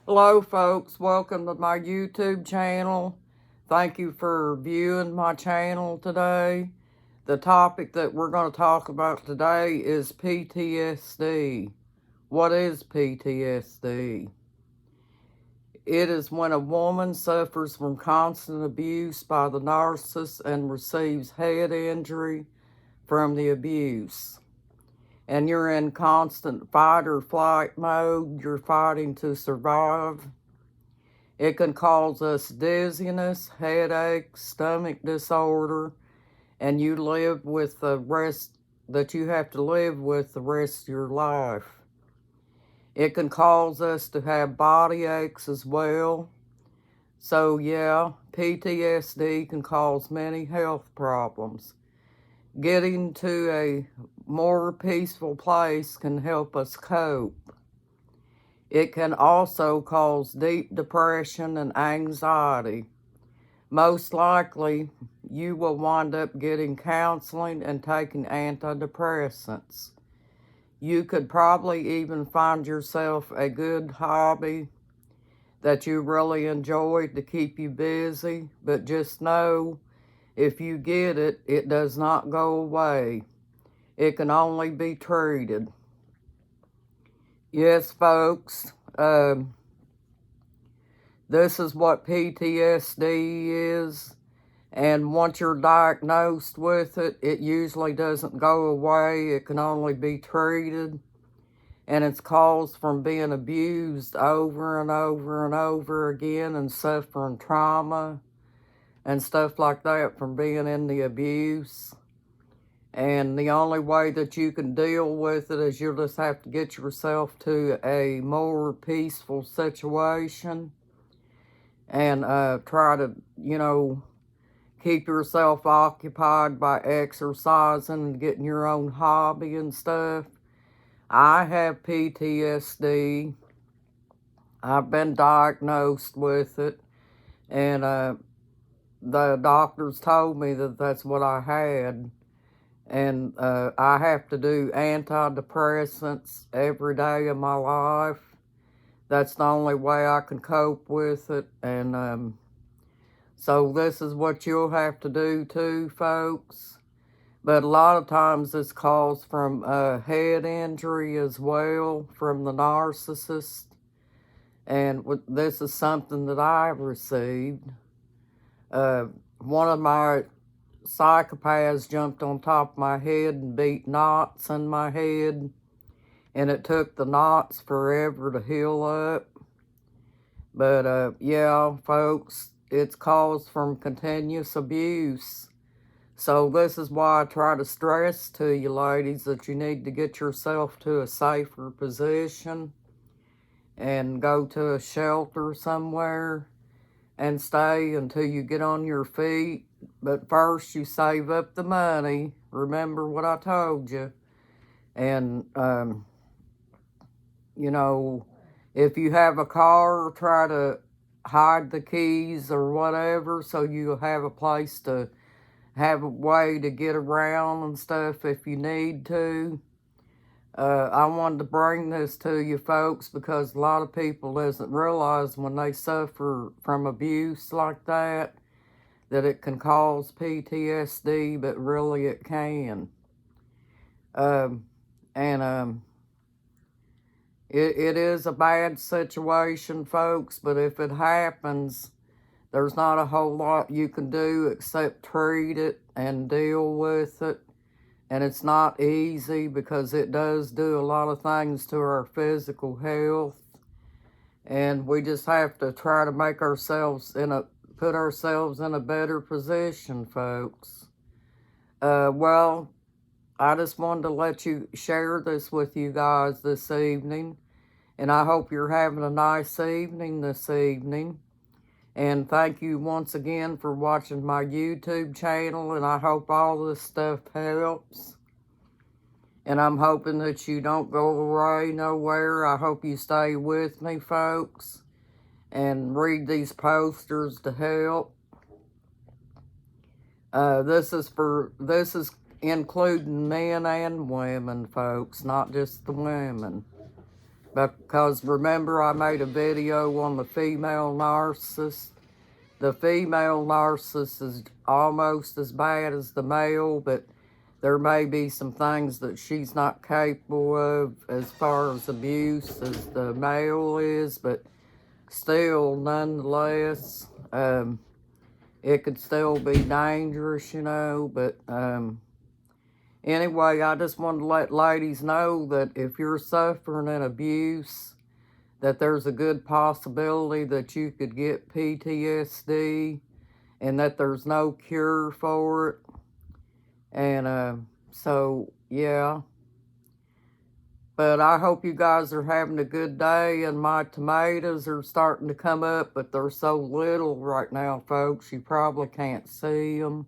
Hello folks, welcome to my YouTube channel. Thank you for viewing my channel today. The topic that we're going to talk about today is PTSD. What is PTSD? It is when a woman suffers from constant abuse by the narcissist and receives head injury from the abuse. And you're in constant fight or flight mode. You're fighting to survive. It can cause us dizziness, headache, stomach disorder, and you live with the rest that you have to live with the rest of your life. It can cause us to have body aches as well. So yeah, PTSD can cause many health problems. Getting to a more peaceful place can help us cope. It can also cause deep depression and anxiety. Most likely, you will wind up getting counseling and taking antidepressants. You could probably even find yourself a good hobby that you really enjoy to keep you busy, but just know if you get it, it does not go away. It can only be treated. Yes, folks, this is what PTSD is. And once you're diagnosed with it, it usually doesn't go away. It can only be treated. And it's caused from being abused over and over and over again and suffering trauma and stuff like that from being in the abuse. And the only way that you can deal with it is you'll just have to get yourself to a more peaceful situation and try to, keep yourself occupied by exercising and getting your own hobby and stuff. I have PTSD. I've been diagnosed with it, and the doctors told me that that's what I had. And I have to do antidepressants every day of my life. That's the only way I can cope with it. And so this is what you'll have to do too, folks. But a lot of times it's caused from head injury as well from the narcissist. And this is something that I've received. One of my psychopaths jumped on top of my head and beat knots in my head. And it took the knots forever to heal up. But yeah, folks, it's caused from continuous abuse. So this is why I try to stress to you ladies that you need to get yourself to a safer position and go to a shelter somewhere and stay until you get on your feet. But first you save up the money. Remember what I told you. And, if you have a car, try to hide the keys or whatever so you'll have a place to have a way to get around and stuff if you need to. I wanted to bring this to you folks because a lot of people doesn't realize when they suffer from abuse like that it can cause PTSD, but really it can. It is a bad situation, folks, but if it happens, there's not a whole lot you can do except treat it and deal with it. And it's not easy because it does do a lot of things to our physical health. And we just have to try to make put ourselves in a better position, folks. Well, I just wanted to let you share this with you guys this evening. And I hope you're having a nice evening this evening. And thank you once again for watching my YouTube channel, and I hope all this stuff helps. And I'm hoping that you don't go away nowhere. I hope you stay with me, folks, and read these posters to help. This is including men and women, folks, not just the women. Because remember, I made a video on the female narcissist. The female narcissist is almost as bad as the male, but there may be some things that she's not capable of as far as abuse as the male is, but still, nonetheless, it could still be dangerous, you know. But anyway, I just want to let ladies know that if you're suffering an abuse, that there's a good possibility that you could get PTSD and that there's no cure for it. And so, yeah. But I hope you guys are having a good day, and my tomatoes are starting to come up, but they're so little right now, folks, you probably can't see them.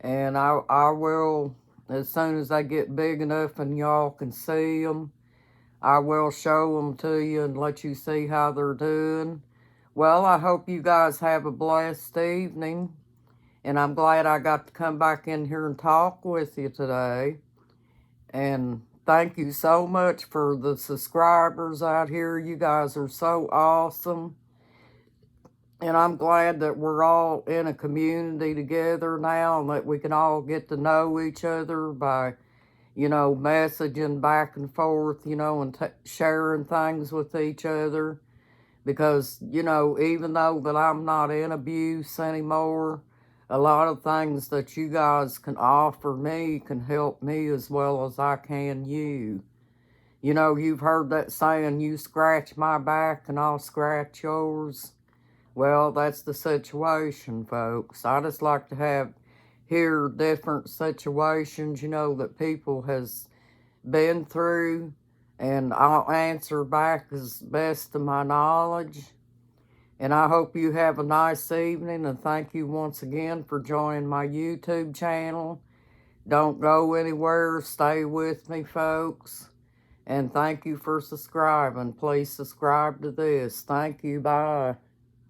And I will, as soon as they get big enough and y'all can see them, I will show them to you and let you see how they're doing. Well, I hope you guys have a blessed evening, and I'm glad I got to come back in here and talk with you today. And thank you so much for the subscribers out here. You guys are so awesome. And I'm glad that we're all in a community together now and that we can all get to know each other by, you know, messaging back and forth, you know, and sharing things with each other. Because, you know, even though that I'm not in abuse anymore, a lot of things that you guys can offer me can help me as well as I can you. You know, you've heard that saying, you scratch my back and I'll scratch yours. Well, that's the situation, folks. I just like to hear different situations, you know, that people has been through, and I'll answer back as best of my knowledge. And I hope you have a nice evening, and thank you once again for joining my YouTube channel. Don't go anywhere. Stay with me, folks. And thank you for subscribing. Please subscribe to this. Thank you. Bye.